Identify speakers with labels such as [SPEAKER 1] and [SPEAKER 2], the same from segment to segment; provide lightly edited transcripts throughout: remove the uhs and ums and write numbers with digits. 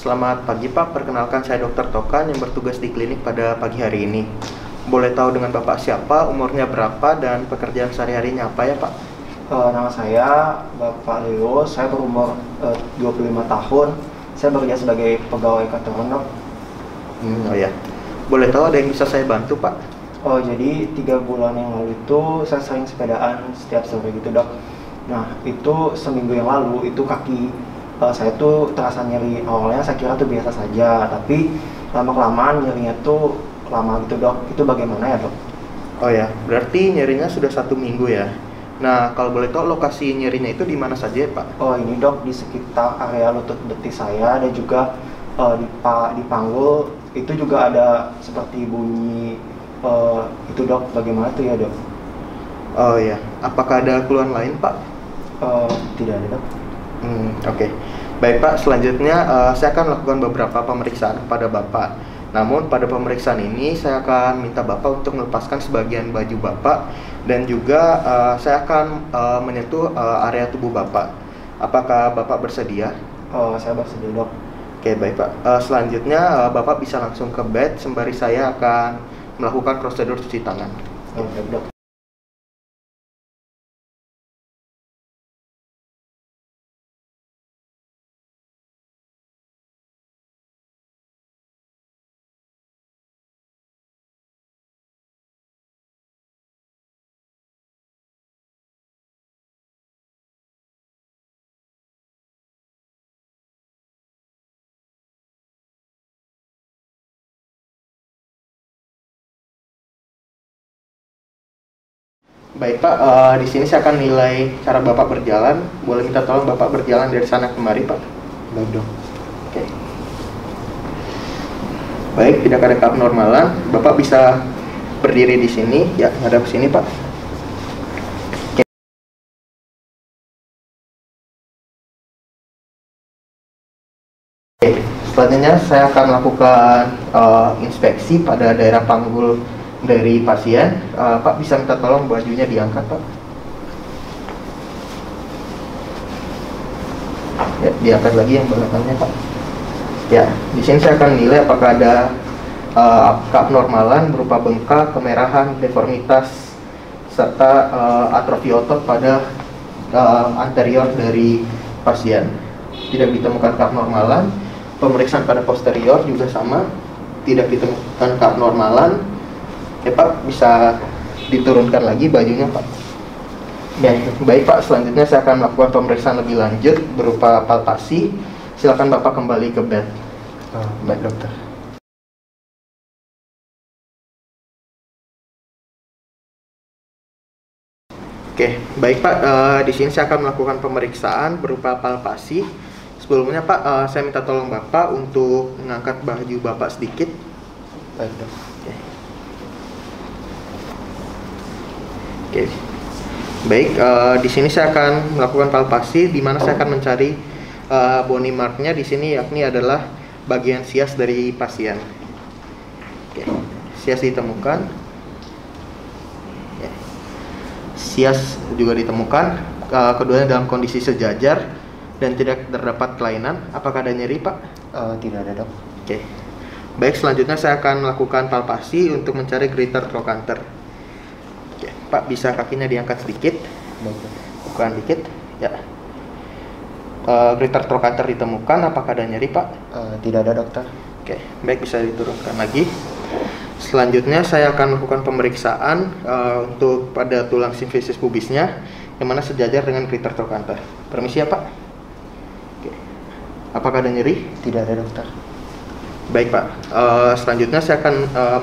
[SPEAKER 1] Selamat pagi Pak, perkenalkan saya Dr. Tokan yang bertugas di klinik pada pagi hari ini. Boleh tahu dengan Bapak siapa, umurnya berapa, dan pekerjaan sehari-harinya apa ya Pak?
[SPEAKER 2] Nama saya Bapak Leo, saya berumur 25 tahun. Saya bekerja sebagai pegawai kantoran, dok.
[SPEAKER 1] Oh ya, boleh tahu ada yang bisa saya bantu Pak?
[SPEAKER 2] Jadi 3 bulan yang lalu itu saya sering sepedaan setiap sore gitu, dok. Nah, itu seminggu yang lalu itu kaki saya tuh terasa nyeri. Awalnya saya kira tuh biasa saja, tapi lama-kelamaan nyerinya tuh lama gitu, dok. Itu bagaimana ya, dok?
[SPEAKER 1] Oh ya, berarti nyerinya sudah 1 minggu ya. Nah, kalau boleh tahu lokasi nyerinya itu di mana saja ya Pak?
[SPEAKER 2] Ini, dok, di sekitar area lutut betis saya dan juga di panggul itu juga ada seperti bunyi itu, dok. Bagaimana tuh ya, dok?
[SPEAKER 1] Oh ya, apakah ada keluhan lain Pak?
[SPEAKER 2] Tidak ada, dok.
[SPEAKER 1] Oke. Baik Pak, selanjutnya saya akan lakukan beberapa pemeriksaan kepada Bapak. Namun pada pemeriksaan ini saya akan minta Bapak untuk melepaskan sebagian baju Bapak dan juga saya akan menyentuh area tubuh Bapak. Apakah Bapak bersedia?
[SPEAKER 2] Saya bersedia, dok.
[SPEAKER 1] Oke, baik Pak. Selanjutnya Bapak bisa langsung ke bed sembari saya akan melakukan prosedur cuci tangan.
[SPEAKER 2] Baik, dok.
[SPEAKER 1] Baik Pak, di sini saya akan nilai cara Bapak berjalan. Boleh minta tolong Bapak berjalan dari sana kemari Pak?
[SPEAKER 2] Baik, dok.
[SPEAKER 1] Oke. Baik, tidak ada keabnormalan. Bapak bisa berdiri di sini, ya, hadap sini Pak. Oke. Oke. Selanjutnya saya akan melakukan inspeksi pada daerah panggul dari pasien. Pak bisa minta tolong bajunya diangkat Pak. Ya, diangkat lagi yang belakangnya Pak. Ya, di sini saya akan nilai apakah ada keabnormalan berupa bengkak, kemerahan, deformitas, serta atrofi otot pada anterior dari pasien. Tidak ditemukan keabnormalan. Pemeriksaan pada posterior juga sama, tidak ditemukan keabnormalan. Ya Pak, bisa diturunkan lagi bajunya Pak. Ya, baik Pak, selanjutnya saya akan melakukan pemeriksaan lebih lanjut berupa palpasi. Silakan Bapak kembali ke bed. Baik dokter. Oke, baik Pak, di sini saya akan melakukan pemeriksaan berupa palpasi. Sebelumnya Pak, saya minta tolong Bapak untuk mengangkat baju Bapak sedikit.
[SPEAKER 2] Baik, dok.
[SPEAKER 1] Oke. Baik, di sini saya akan melakukan palpasi di mana saya akan mencari bony marknya di sini, yakni adalah bagian sias dari pasien. Oke. Sias ditemukan. Ya. Sias juga ditemukan. Keduanya dalam kondisi sejajar dan tidak terdapat kelainan. Apakah ada nyeri Pak?
[SPEAKER 2] Tidak ada, dok.
[SPEAKER 1] Oke. Baik, selanjutnya saya akan melakukan palpasi untuk mencari greater trochanter. Oke, Pak bisa kakinya diangkat sedikit.
[SPEAKER 2] Baik, dok.
[SPEAKER 1] Bukan dikit. Ya. Greater trochanter ditemukan. Apakah ada nyeri Pak?
[SPEAKER 2] Tidak ada, dokter.
[SPEAKER 1] Oke, baik, bisa diturunkan lagi. Selanjutnya saya akan melakukan pemeriksaan untuk pada tulang simfisis pubisnya, yang mana sejajar dengan greater trochanter. Permisi ya Pak. Oke. Apakah ada nyeri?
[SPEAKER 2] Tidak ada, dokter.
[SPEAKER 1] Baik Pak, selanjutnya saya akan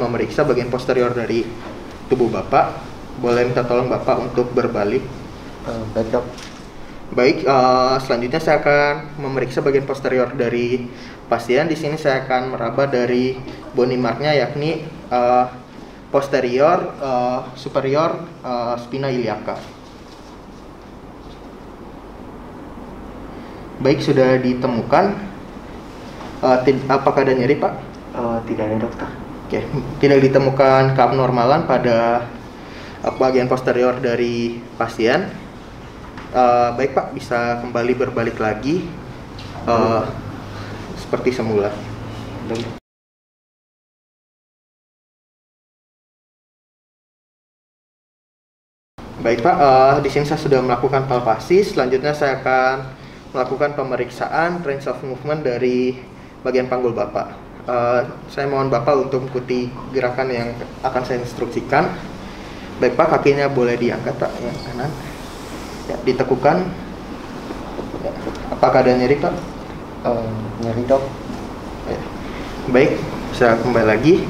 [SPEAKER 1] memeriksa bagian posterior dari tubuh Bapak. Boleh minta tolong Bapak untuk berbalik.
[SPEAKER 2] Baik, dok.
[SPEAKER 1] Baik, selanjutnya saya akan memeriksa bagian posterior dari pasien. Di sini saya akan meraba dari bony marknya, yakni posterior superior spina iliaca. Baik, sudah ditemukan. Apakah ada nyeri Pak?
[SPEAKER 2] Tidak ada, dokter.
[SPEAKER 1] Oke, tidak ditemukan keabnormalan pada bagian posterior dari pasien. Baik Pak, bisa kembali berbalik lagi. seperti semula. Baik Pak, di sini saya sudah melakukan palpasi. Selanjutnya saya akan melakukan pemeriksaan range of movement dari bagian panggul Bapak. Saya mohon Bapak untuk mengikuti gerakan yang akan saya instruksikan. Baik Pak, kakinya boleh diangkat Pak, yang kanan. Ya, ditekukan. Ya. Apakah ada nyeri Pak?
[SPEAKER 2] Nyeri dok.
[SPEAKER 1] Ya. Baik, saya kembali lagi.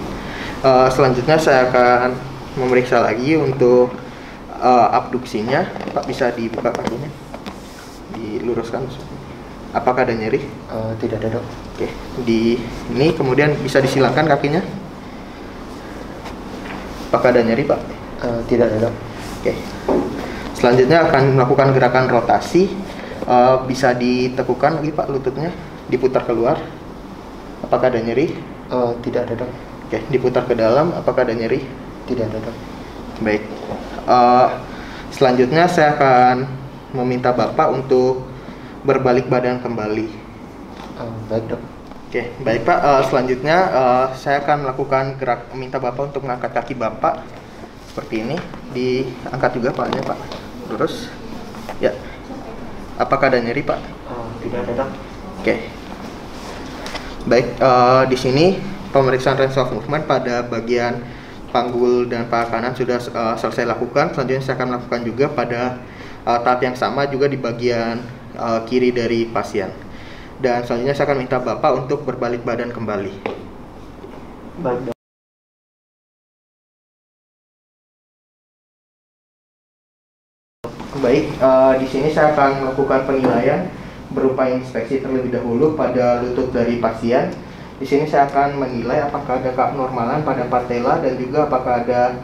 [SPEAKER 1] Selanjutnya saya akan memeriksa lagi untuk abduksinya. Pak, bisa dibuka kakinya, diluruskan. Apakah ada nyeri?
[SPEAKER 2] Tidak ada dok.
[SPEAKER 1] Oke, di ini kemudian bisa disilakan kakinya. Apakah ada nyeri Pak?
[SPEAKER 2] Tidak ada dok.
[SPEAKER 1] Oke. Selanjutnya akan melakukan gerakan rotasi. Bisa ditekukan lagi Pak lututnya, diputar keluar. Apakah ada nyeri?
[SPEAKER 2] Tidak ada dok.
[SPEAKER 1] Oke, diputar ke dalam. Apakah ada nyeri?
[SPEAKER 2] Tidak ada dok.
[SPEAKER 1] Baik. Selanjutnya saya akan meminta Bapak untuk berbalik badan kembali.
[SPEAKER 2] Baik dok.
[SPEAKER 1] Oke, baik Pak. Selanjutnya saya akan melakukan minta Bapak untuk mengangkat kaki Bapak seperti ini. Diangkat juga Paknya Pak. Lurus. Ya. Apakah ada nyeri Pak?
[SPEAKER 2] Tidak ada dok.
[SPEAKER 1] Oke. Baik. Di sini pemeriksaan range of movement pada bagian panggul dan paha kanan sudah selesai lakukan. Selanjutnya saya akan melakukan juga pada tahap yang sama juga di bagian kiri dari pasien. Dan selanjutnya saya akan minta Bapak untuk berbalik badan kembali.
[SPEAKER 2] Baik dok.
[SPEAKER 1] Baik, di sini saya akan melakukan penilaian berupa inspeksi terlebih dahulu pada lutut dari pasien. Di sini saya akan menilai apakah ada keabnormalan pada patella dan juga apakah ada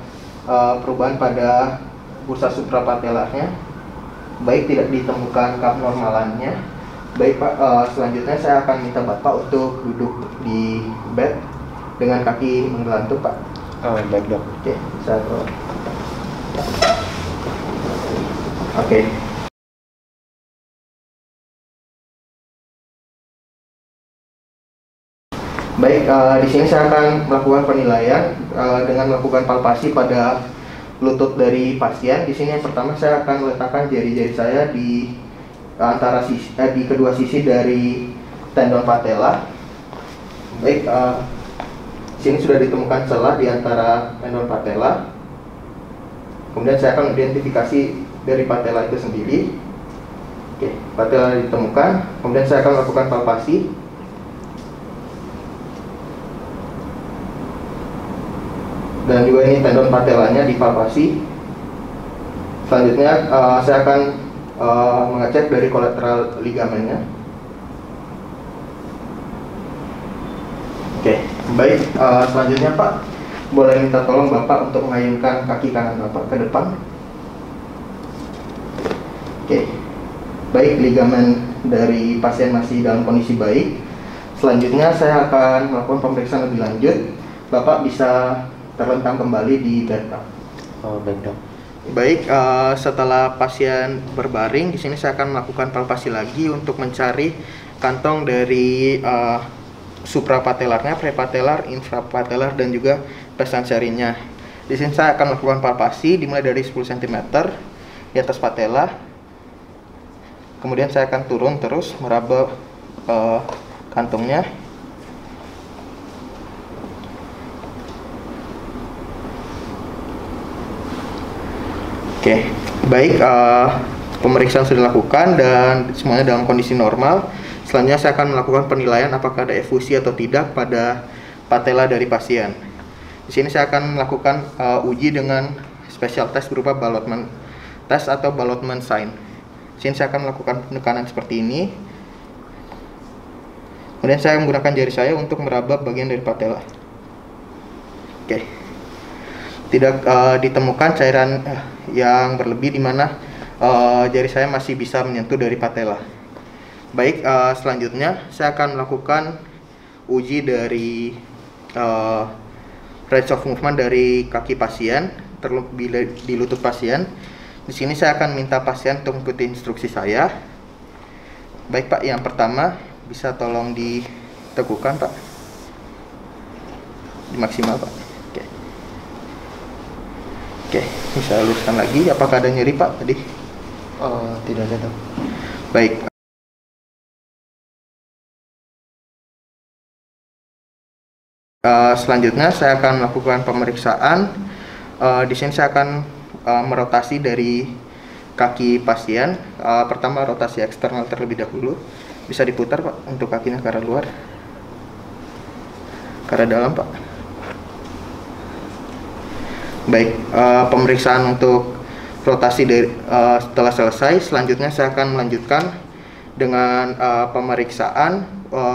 [SPEAKER 1] perubahan pada bursa suprapatelarnya. Baik, tidak ditemukan keabnormalannya. Baik Pak, selanjutnya saya akan minta Bapak untuk duduk di bed dengan kaki menggelantung Pak.
[SPEAKER 2] Baik dok.
[SPEAKER 1] Oke, saya Oke. Baik, di sini saya akan melakukan penilaian dengan melakukan palpasi pada lutut dari pasien. Di sini yang pertama saya akan meletakkan jari-jari saya di antara sisi, di kedua sisi dari tendon patella. Baik, di sini sudah ditemukan celah di antara tendon patella. Kemudian saya akan identifikasi dari patella itu sendiri. Oke, patella ditemukan. Kemudian saya akan melakukan palpasi. Dan juga ini tendon patellanya dipalpasi. Selanjutnya saya akan mengecek dari kolateral ligamennya. Oke, baik. Selanjutnya Pak, boleh minta tolong Bapak untuk mengayunkan kaki kanan Bapak ke depan. Oke, baik, ligamen dari pasien masih dalam kondisi baik. Selanjutnya saya akan melakukan pemeriksaan lebih lanjut. Bapak bisa terlentang kembali di bed.
[SPEAKER 2] Baik dok.
[SPEAKER 1] Baik, setelah pasien berbaring, di sini saya akan melakukan palpasi lagi untuk mencari kantong dari suprapatelarnya, prepatelar, infrapatelar, dan juga pesanserinya. Di sini saya akan melakukan palpasi dimulai dari 10 cm di atas patella. Kemudian saya akan turun terus meraba kantongnya. Oke, baik, pemeriksaan sudah dilakukan dan semuanya dalam kondisi normal. Selanjutnya saya akan melakukan penilaian apakah ada efusi atau tidak pada patella dari pasien. Di sini saya akan melakukan uji dengan special test berupa Ballotman test atau Ballotman sign. Di sini saya akan melakukan penekanan seperti ini. Kemudian saya menggunakan jari saya untuk meraba bagian dari patella. Oke. Tidak ditemukan cairan yang berlebih di mana jari saya masih bisa menyentuh dari patella. Baik, selanjutnya saya akan melakukan uji dari range of movement dari kaki pasien terlebih di lutut pasien. Di sini saya akan minta pasien untuk mengikuti instruksi saya. Baik Pak, yang pertama bisa tolong Diteguhkan Pak, maksimal Pak. Oke, oke, bisa luruskan lagi. Apakah ada nyeri Pak tadi?
[SPEAKER 2] Tidak ada dok.
[SPEAKER 1] Baik. Selanjutnya saya akan melakukan pemeriksaan. Di sini saya akan merotasi dari kaki pasien. Pertama rotasi eksternal terlebih dahulu. Bisa diputar Pak untuk kakinya ke arah luar, ke arah dalam Pak. Baik, pemeriksaan untuk rotasi dari setelah selesai, selanjutnya saya akan melanjutkan dengan pemeriksaan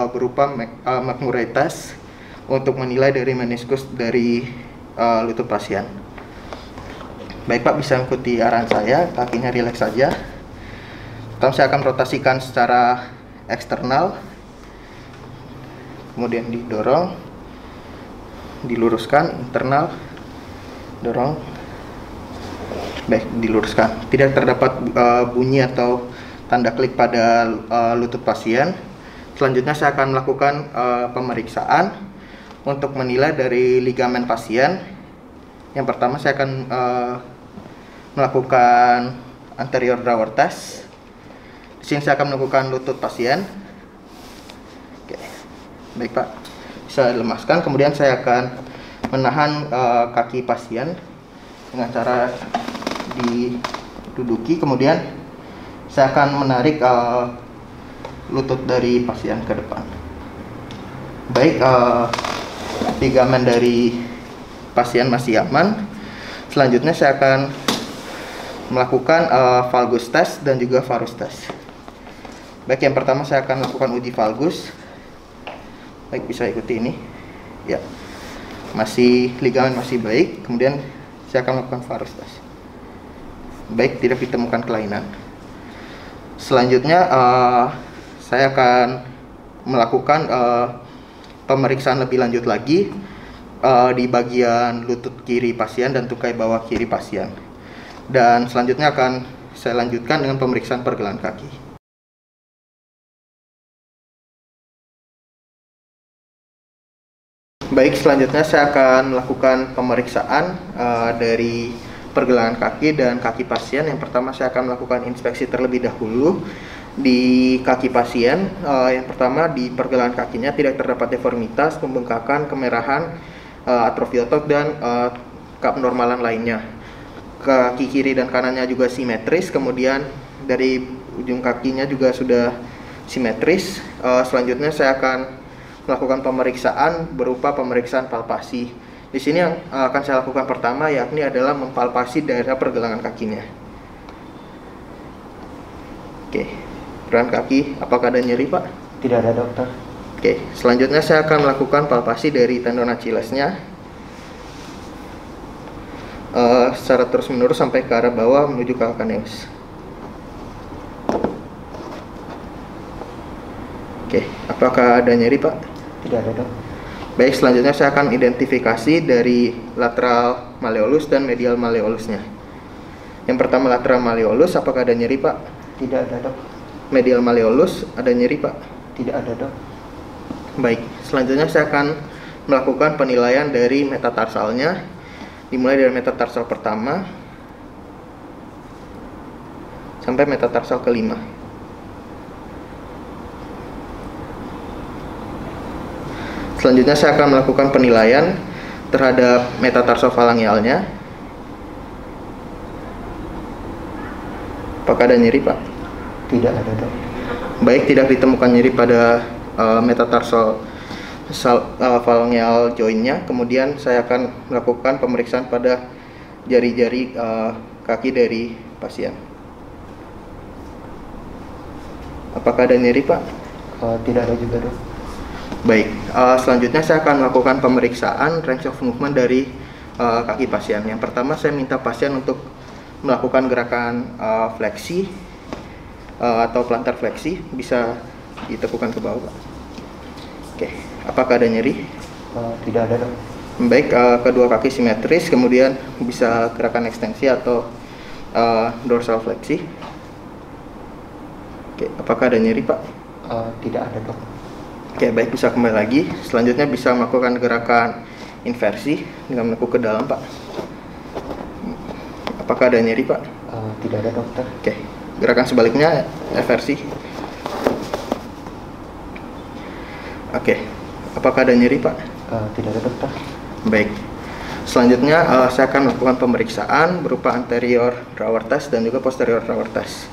[SPEAKER 1] berupa McMurray test untuk menilai dari meniskus dari lutut pasien. Baik Pak, bisa ikuti arahan saya, kakinya rileks saja. Pertama saya akan rotasikan secara eksternal, kemudian didorong, diluruskan, internal, dorong. Baik, diluruskan. Tidak terdapat bunyi atau tanda klik pada lutut pasien. Selanjutnya saya akan melakukan pemeriksaan untuk menilai dari ligamen pasien. Yang pertama saya akan melakukan anterior drawer test. Di sini saya akan melakukan lutut pasien. Oke. Baik Pak, bisa lemaskan. Kemudian saya akan menahan kaki pasien dengan cara diduduki, kemudian saya akan menarik lutut dari pasien ke depan. Baik, ligamen dari pasien masih aman. Selanjutnya saya akan melakukan valgus test dan juga varus test. Baik, yang pertama saya akan melakukan uji valgus. Baik, bisa ikuti ini. Ya, ligamen masih baik. Kemudian saya akan melakukan varus test. Baik, tidak ditemukan kelainan. Selanjutnya saya akan melakukan pemeriksaan lebih lanjut lagi di bagian lutut kiri pasien dan tukai bawah kiri pasien. Dan selanjutnya akan saya lanjutkan dengan pemeriksaan pergelangan kaki. Baik, selanjutnya saya akan melakukan pemeriksaan dari pergelangan kaki dan kaki pasien. Yang pertama saya akan melakukan inspeksi terlebih dahulu di kaki pasien. Yang pertama di pergelangan kakinya tidak terdapat deformitas, pembengkakan, kemerahan, atrofi otot dan keabnormalan lainnya. Kaki kiri dan kanannya juga simetris, kemudian dari ujung kakinya juga sudah simetris. Selanjutnya saya akan melakukan pemeriksaan berupa pemeriksaan palpasi. Di sini yang akan saya lakukan pertama yakni adalah mempalpasi daerah pergelangan kakinya. Oke, pergelangan kaki, apakah ada nyeri Pak?
[SPEAKER 2] Tidak ada dokter.
[SPEAKER 1] Oke, selanjutnya saya akan melakukan palpasi dari tendon Achillesnya secara terus menerus sampai ke arah bawah menuju ke calcaneus. Oke, apakah ada nyeri Pak?
[SPEAKER 2] Tidak ada dok.
[SPEAKER 1] Baik, selanjutnya saya akan identifikasi dari lateral malleolus dan medial malleolusnya. Yang pertama lateral malleolus, apakah ada nyeri Pak?
[SPEAKER 2] Tidak ada dok.
[SPEAKER 1] Medial malleolus, ada nyeri Pak?
[SPEAKER 2] Tidak ada dok.
[SPEAKER 1] Baik, selanjutnya saya akan melakukan penilaian dari metatarsalnya, dimulai dari metatarsal pertama sampai metatarsal kelima. Selanjutnya saya akan melakukan penilaian terhadap metatarsofalangialnya. Apakah ada nyeri Pak?
[SPEAKER 2] Tidak ada dok.
[SPEAKER 1] Baik, tidak ditemukan nyeri pada metatarsophalangeal jointnya. Kemudian saya akan melakukan pemeriksaan pada jari-jari kaki dari pasien. Apakah ada nyeri Pak?
[SPEAKER 2] Tidak ada juga dok.
[SPEAKER 1] Baik, selanjutnya saya akan melakukan pemeriksaan range of movement dari kaki pasien. Yang pertama saya minta pasien untuk melakukan gerakan fleksi atau plantar fleksi, bisa ditekukan ke bawah Pak. Oke, apakah ada nyeri?
[SPEAKER 2] Tidak ada dok.
[SPEAKER 1] Baik, kedua kaki simetris, kemudian bisa gerakan ekstensi atau dorsal fleksi. Oke, apakah ada nyeri Pak?
[SPEAKER 2] Tidak ada dok.
[SPEAKER 1] Oke, baik, bisa kembali lagi. Selanjutnya bisa melakukan gerakan inversi dengan menekuk ke dalam, Pak. Apakah ada nyeri, Pak?
[SPEAKER 2] Tidak ada, dokter.
[SPEAKER 1] Oke, gerakan sebaliknya eversi. Oke, apakah ada nyeri, Pak?
[SPEAKER 2] Tidak ada, dokter.
[SPEAKER 1] Baik. Selanjutnya saya akan melakukan pemeriksaan berupa anterior drawer test dan juga posterior drawer test.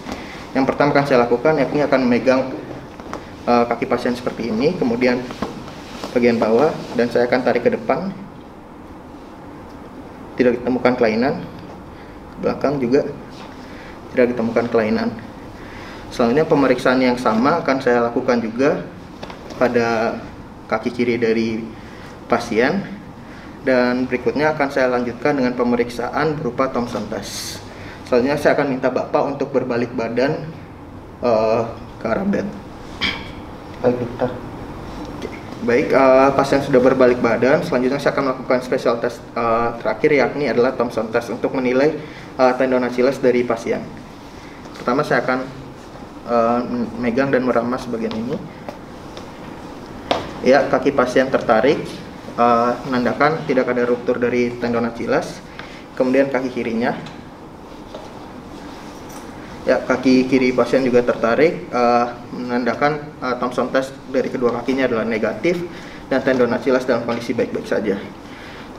[SPEAKER 1] Yang pertama akan saya lakukan yakni akan memegang kaki pasien seperti ini, kemudian bagian bawah, dan saya akan tarik ke depan. Tidak ditemukan kelainan. Belakang juga tidak ditemukan kelainan. Selanjutnya pemeriksaan yang sama akan saya lakukan juga pada kaki kiri dari pasien, dan berikutnya akan saya lanjutkan dengan pemeriksaan berupa Thomson test. Selanjutnya saya akan minta Bapak untuk berbalik badan ke arah bed.
[SPEAKER 2] Baik, dokter.
[SPEAKER 1] Baik, pasien sudah berbalik badan. Selanjutnya saya akan melakukan special test terakhir, yakni adalah Thomson test untuk menilai tendon Achilles dari pasien. Pertama saya akan megang dan meramas bagian ini. Ya, kaki pasien tertarik, menandakan tidak ada ruptur dari tendon Achilles. Kemudian kaki kirinya. Ya, kaki kiri pasien juga tertarik, menandakan Thomson test dari kedua kakinya adalah negatif dan tendon Achilles dalam kondisi baik-baik saja.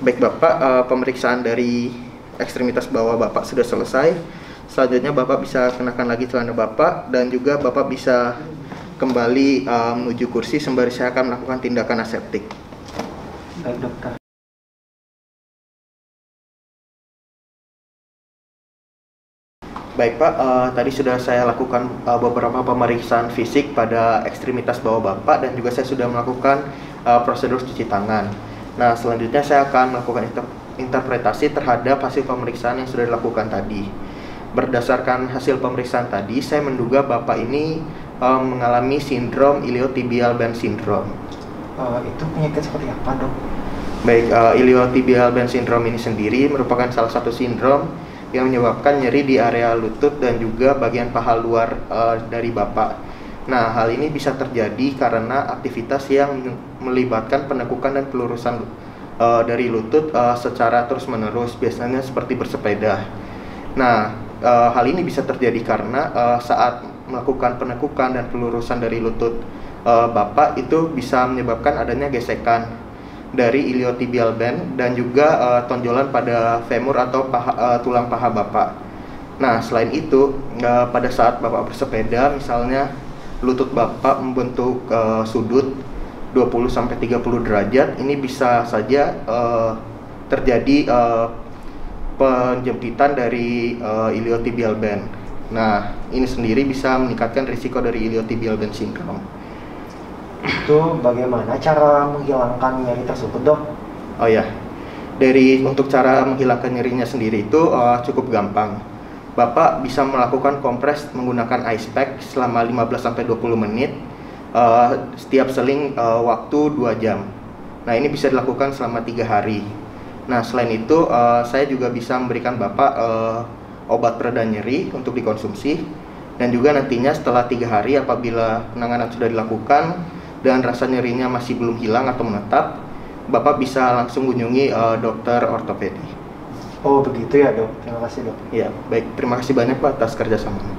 [SPEAKER 1] Baik Bapak, pemeriksaan dari ekstremitas bawah Bapak sudah selesai. Selanjutnya Bapak bisa kenakan lagi celana Bapak, dan juga Bapak bisa kembali menuju kursi sembari saya akan melakukan tindakan aseptik.
[SPEAKER 2] Baik, dokter.
[SPEAKER 1] Baik Pak, tadi sudah saya lakukan beberapa pemeriksaan fisik pada ekstremitas bawah Bapak, dan juga saya sudah melakukan prosedur cuci tangan. Nah, selanjutnya saya akan melakukan interpretasi terhadap hasil pemeriksaan yang sudah dilakukan tadi. Berdasarkan hasil pemeriksaan tadi, saya menduga Bapak ini mengalami sindrom iliotibial band syndrome.
[SPEAKER 2] Itu penyakit seperti apa, dok?
[SPEAKER 1] Baik, iliotibial band syndrome ini sendiri merupakan salah satu sindrom yang menyebabkan nyeri di area lutut dan juga bagian paha luar dari Bapak. Nah, hal ini bisa terjadi karena aktivitas yang melibatkan penekukan dan pelurusan dari lutut secara terus-menerus, biasanya seperti bersepeda. Nah, hal ini bisa terjadi karena saat melakukan penekukan dan pelurusan dari lutut Bapak itu bisa menyebabkan adanya gesekan dari iliotibial band dan juga tonjolan pada femur atau tulang paha Bapak. Nah, selain itu, pada saat Bapak bersepeda, misalnya lutut Bapak membentuk sudut 20-30 derajat, ini bisa saja terjadi penjempitan dari iliotibial band. Nah, ini sendiri bisa meningkatkan risiko dari iliotibial band syndrome.
[SPEAKER 2] Itu bagaimana cara menghilangkan nyeri tersebut, dok?
[SPEAKER 1] Oh ya, untuk cara menghilangkan nyerinya sendiri itu cukup gampang. Bapak bisa melakukan kompres menggunakan ice pack selama 15-20 menit setiap seling waktu 2 jam. Nah, ini bisa dilakukan selama 3 hari. Nah, selain itu saya juga bisa memberikan Bapak obat pereda nyeri untuk dikonsumsi, dan juga nantinya setelah 3 hari apabila penanganan sudah dilakukan dan rasa nyerinya masih belum hilang atau menetap, Bapak bisa langsung kunjungi dokter ortopedi.
[SPEAKER 2] Oh, begitu ya, dok. Terima kasih, dok.
[SPEAKER 1] Ya, baik. Terima kasih banyak Pak atas kerjasamanya.